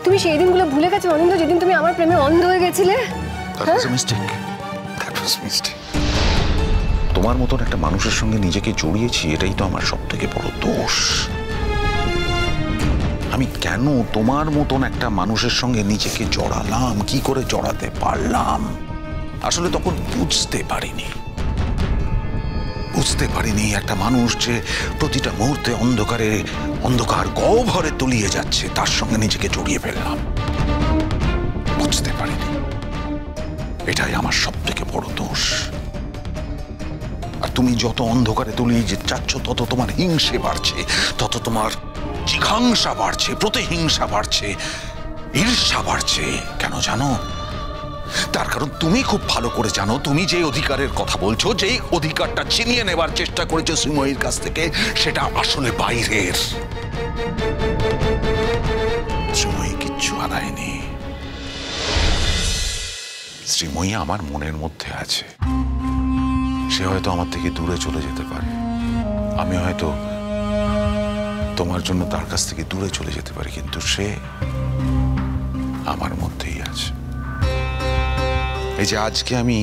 তুমি সেই দিনগুলো ভুলে গেছো অনিন্দ, যেদিন তুমি আমার প্রেমে অন্ধ হয়ে গেছিলে? তোমার মতন একটা মানুষের সঙ্গে নিজেকে জড়িয়েছি, এটাই তো আমার সব থেকে বড় দোষ। আমি কেন তোমার মতন একটা মানুষের সঙ্গে নিজেকে জড়ালাম, কি করে জড়াতে পারলাম, আসলে তখন বুঝতে পারিনি একটা মানুষ যে প্রতিটা মুহূর্তে অন্ধকার গহ্বরে তলিয়ে যাচ্ছে, তার সঙ্গে নিজেকে জড়িয়ে ফেললাম। বুঝতে পারিনি, এটাই আমার সব থেকে বড় দোষ। আর তুমি যত অন্ধকারে তলিয়ে যাচ্ছ, তত তোমার হিংসে বাড়ছে, তত তোমার জিঘাংসা বাড়ছে, প্রতিহিংসা বাড়ছে, ঈর্ষা বাড়ছে। কেন জানো? তার কারণ তুমি খুব ভালো করে জানো, তুমি যে অধিকারের কথা বলছো, যে অধিকারটা ছিনিয়ে নেবার চেষ্টা করেছো শ্রীময়ীর কাছ থেকে, সেটা আসলে বাইরের। শ্রীময়ী কিচ্ছু হারায়নি। শ্রীময়ী আমার মনের মধ্যে আছে। সে হয়তো আমার থেকে দূরে চলে যেতে পারে, আমি হয়তো তোমার জন্য তার কাছ থেকে দূরে চলে যেতে পারি, কিন্তু সে আমার মধ্যেই আছে। এই যে আজকে আমি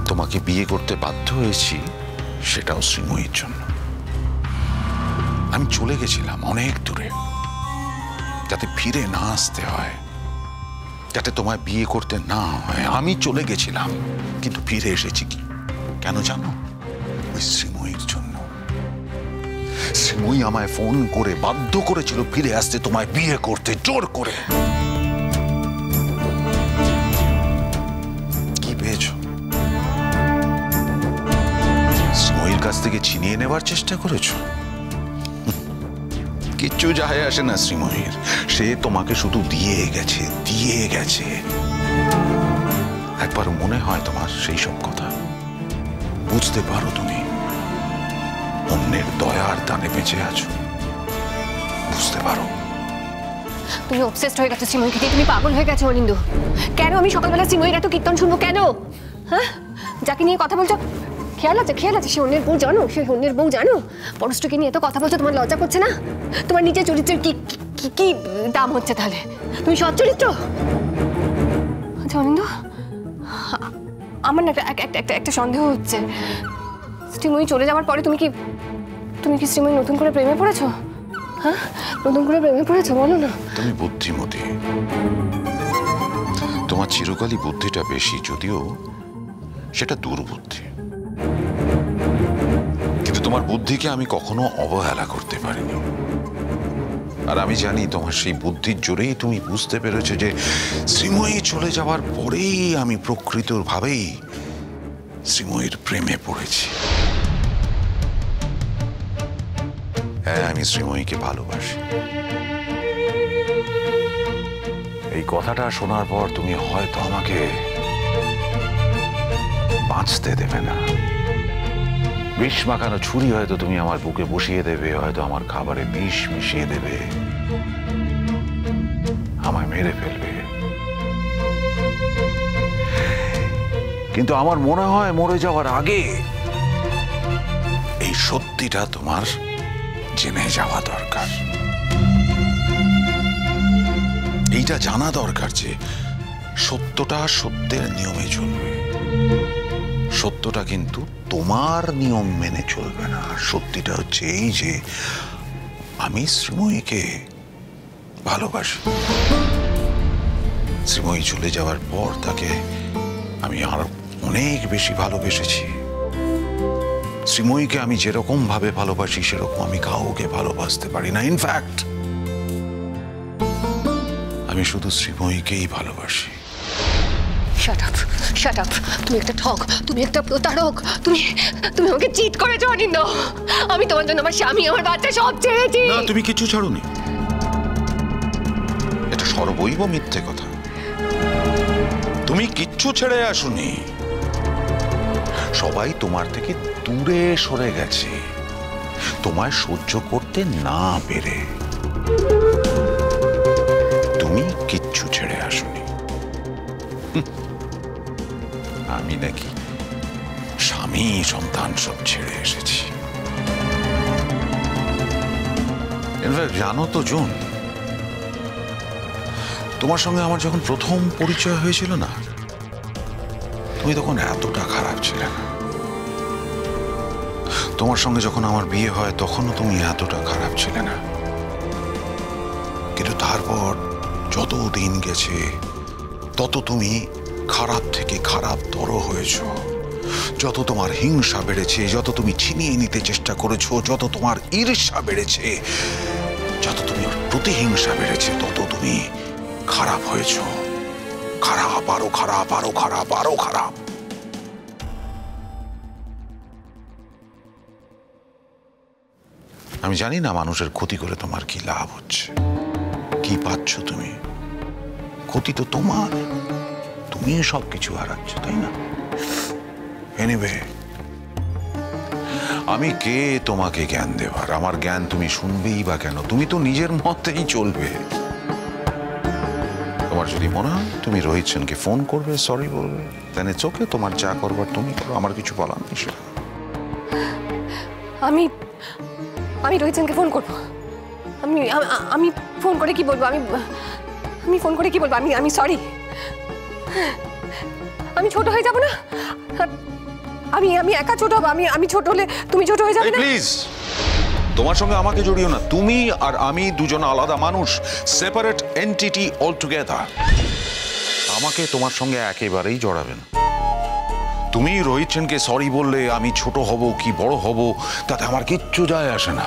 তোমাকে বিয়ে করতে বাধ্য হয়েছি, সেটাও শ্রীময়ীর জন্য। আমি চলে গেছিলাম অনেক দূরে, যাতে ফিরে না আসতে হয়, যাতে তোমায় বিয়ে করতে না হয়। আমি চলে গেছিলাম, কিন্তু ফিরে এসেছি কি কেন জানো? ওই শ্রীময়ীর জন্য। শ্রীময়ী আমায় ফোন করে বাধ্য করেছিল ফিরে আসতে, তোমায় বিয়ে করতে জোর করে। কি পেয়েছ? শ্রীময়ীর কাছ থেকে ছিনিয়ে নেবার চেষ্টা করেছো? কিচ্ছু যায় আসে না শ্রীময়ীর, সে তোমাকে শুধু দিয়ে গেছে। একবার মনে হয় তোমার সেই সব কথা? বুঝতে পারো তুমি অন্যের দয়ার দানে বেঁচে আছো? বুঝতে পারো? তুমি অবসেসড হয়ে গেছো শ্রীময়ীকে দিয়ে, তুমি পাগল হয়ে গেছো অনিন্দ। কেন আমি সকালবেলা শ্রীময়ীর এত কীর্তন শুনবো কেন? হ্যাঁ, যাকে নিয়ে কথা বলছো, খেয়াল আছে সে অন্যের বউ জানো? পরশকে নিয়ে এত কথা বলছো, তোমার লজ্জা করছে না? তোমার নিজের চরিত্রের কি দাম হচ্ছে তাহলে? তুমি সৎ চরিত্র? আচ্ছা অনিন্দ, আমার না একটা সন্দেহ হচ্ছে। শ্রীময়ী চলে যাওয়ার পরে তুমি কি শ্রীময়ী নতুন করে প্রেমে পড়েছো? হ্যাঁ, নতুন করে প্রেমে পড়েছো? বলো না। তুমি বুদ্ধিমতী, তোমার চিরকালই বুদ্ধিটা বেশি, যদিও সেটা দুর্বুদ্ধি। কিন্তু তোমার বুদ্ধিকে আমি কখনো অবহেলা করতে পারিনি। আর আমি জানি তোমার সেই বুদ্ধির জোরেই তুমি বুঝতে পেরেছো যে শ্রীময়ী চলে যাওয়ার পরেই আমি প্রকৃতভাবেই শ্রীময়ীর প্রেমে পড়েছি। হ্যাঁ, আমি শ্রীময়ীকে ভালোবাসি। এই কথাটা শোনার পর তুমি হয়তো আমাকে বাঁচতে দেবে না। বিষ মাখানো ছুরি হয়তো তুমি আমার বুকে বসিয়ে দেবে, হয়তো আমার খাবারে বিষ মিশিয়ে দেবে, আমায় মেরে ফেলবে। কিন্তু আমার মনে হয় মরে যাওয়ার আগে এই সত্যিটা তোমার জেনে যাওয়া দরকার। এইটা জানা দরকার যে সত্যটা সত্যের নিয়মে চলবে, সত্যটা কিন্তু তোমার নিয়ম মেনে চলবে না। সত্যিটা হচ্ছে এই যে আমি শ্রীময়ীকে ভালোবাসি। শ্রীময়ী চলে যাওয়ার পর তাকে আমি আরো অনেক বেশি ভালোবেসেছি। শ্রীময়ীকে আমি যেরকম ভাবে ভালোবাসি, সেরকম আমি কাউকে ভালোবাসতে পারি না। ইনফ্যাক্ট আমি শুধু শ্রীময়ীকেই ভালোবাসি। Shut up. তুমি একটা ঠক, তুমি একটা প্রতারক, তুমি আমাকে চিট করেছো অনিন্দ। আমি তোমার জন্য আমার স্বামী, আমার বাচ্চা সব ছেড়েছি। না, তুমি কিছু ছাড়োনি। এটা সর্বৈব মিথ্যে কথা। তুমি কিচ্ছু ছেড়ে আসোনি। সবাই তোমার থেকে দূরে সরে গেছে তোমায় সহ্য করতে না পেরে। তুমি কিচ্ছু ছেড়ে আসোনি। আমি নাকি স্বামী সন্তান সব ছেড়ে এসেছি। ইনফ্যাক্ট জানো তো জুন, তোমার সঙ্গে আমার যখন প্রথম পরিচয় হয়েছিল না, তুমি তখন এতটা খারাপ ছিলে না। তোমার সঙ্গে যখন আমার বিয়ে হয় তখনও তুমি এতটা খারাপ ছিলে না। কিন্তু তারপর যত দিন গেছে তত তুমি খারাপ থেকে খারাপতর হয়েছ। যত তোমার হিংসা বেড়েছে, যত তুমি ছিনিয়ে নিতে চেষ্টা করেছো, যত তোমার ঈর্ষা বেড়েছে, যত তুমি প্রতিহিংসা বেড়েছে, তত তুমি খারাপ হয়েছ। খারাপ, আরো খারাপ, আরো খারাপ, আরো খারাপ। আমি জানি না মানুষের ক্ষতি করে তোমার কি লাভ হচ্ছে, কি পাচ্ছ তুমি। ক্ষতি তো তোমার, তুমি সবকিছু হারাচ্ছ, তাই না? এনিওয়ে, আমি কে তোমাকে জ্ঞান দেবার? আমার জ্ঞান তুমি শুনবেই বা কেন? তুমি তো নিজের মতেই চলবে। তোমার যদি মনে হয় তুমি রোহিত সেনকে ফোন করবে, সরি বলবে, দেন ইটস ওকে, তোমার যা করবার তুমি করো, আমার কিছু বলার নেই। আমি রোহিত সেনকে ফোন করবো। আমি ফোন করে কি বলবো? আমি ফোন করে কি বলবো? আমি সরি। আমি ছোট হয়ে যাব না? আমি একা ছোট হবো? আমি ছোট হলে তুমি ছোট হয়ে যাবে না? প্লিজ, তোমার সঙ্গে আমাকে জড়িও না। তুমি আর আমি দুজন আলাদা মানুষ, সেপারেট এন্টিটি অলটুগেদার। আমাকে তোমার সঙ্গে একেবারেই জড়াবে না। তুমি রোহিত সেনকে সরি বললে আমি ছোট হব কি বড় হব তাতে আমার কিচ্ছু যায় আসে না।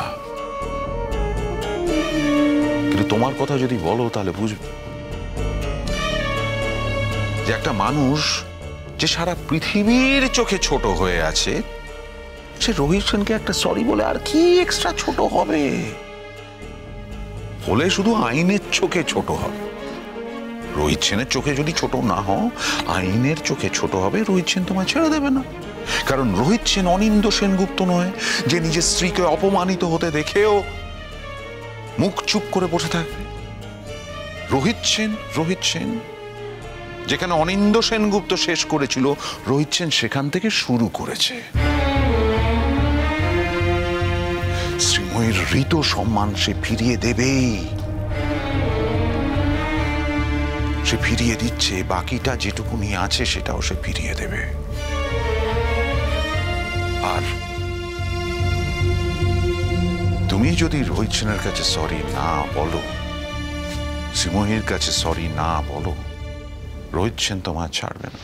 কিন্তু তোমার কথা যদি বলো তাহলে বুঝবে যে একটা মানুষ যে সারা পৃথিবীর চোখে ছোট হয়ে আছে, সে রোহিত সেনকে একটা সরি বলে আর কি এক্সট্রা ছোট হবে? হলে শুধু আইনের চোখে ছোট হবে। রোহিত সেনের চোখে যদি ছোট না হও, আইনের চোখে ছোট হবে। রোহিত সেন তোমায় ছেড়ে দেবে না, কারণ রোহিত সেন অনিন্দ সেনগুপ্ত নয় যে নিজের স্ত্রীকে অপমানিত হতে দেখেও মুখ চুপ করে বসে থাকবে। রোহিত সেন যেখানে অনিন্দ সেনগুপ্ত শেষ করেছিল, রোহিত সেন সেখান থেকে শুরু করেছে। শ্রীময়ীর হৃত সম্মান সে ফিরিয়ে দেবেই। সে ফিরিয়ে দিচ্ছে, বাকিটা যেটুকুনি আছে সেটাও সে ফিরিয়ে দেবে। আর তুমি যদি রোহিত সেনের কাছে সরি না বলো, শ্রীময়ীর কাছে সরি না বলো, রোহিত সেন তোমার ছাড়বে না।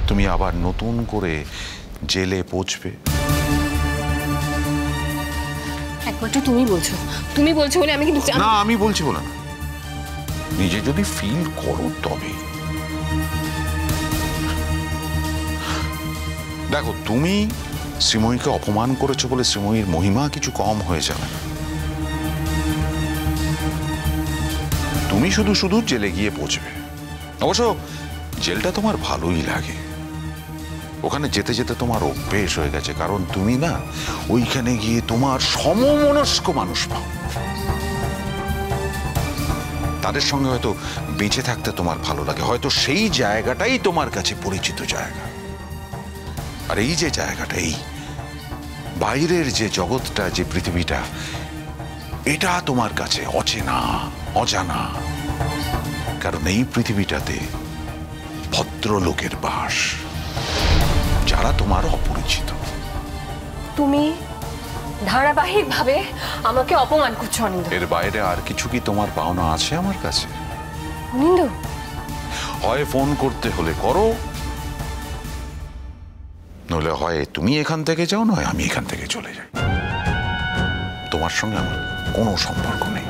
তুমি আবার নতুন করে জেলে পৌঁছবে। একমাত্র তুমি বলছো বলে আমি কিন্তু না, আমি বলছি বলে না, নিজে যদি ফিল করো তবে। দেখো, তুমি শ্রীময়ীকে অপমান করেছো বলে শ্রীময়ীর মহিমা কিছু কম হয়ে যাবে না। তুমি শুধু শুধু জেলে গিয়ে পৌঁছবে। অবশ্য জেলটা তোমার ভালোই লাগে, ওখানে যেতে যেতে তোমার অভ্যেস হয়ে গেছে, কারণ তুমি না ওইখানে গিয়ে তোমার সমমনস্ক মানুষ পাও। তাদের সঙ্গে হয়তো বেঁচে থাকতে তোমার ভালো লাগে, হয়তো সেই জায়গাটাই তোমার কাছে পরিচিত জায়গা। আর এই যে জায়গাটা, এই বাইরের যে জগৎটা, যে পৃথিবীটা, এটা তোমার কাছে অচেনা, অজানা, কারণ এই পৃথিবীটাতে ভদ্রলোকের বাস, যারা তোমার অপরিচিত। তুমি ধারাবাহিকভাবে আমাকে অপমান করছো অনিন্দ। এর বাইরে আর কিছু কি তোমার পাওনা আছে আমার কাছে? অনিন্দ, হয় ফোন করতে হলে করো, নইলে হয় তুমি এখান থেকে যাও, নয় আমি এখান থেকে চলে যাই। তোমার সঙ্গে আমার কোনো সম্পর্ক নেই।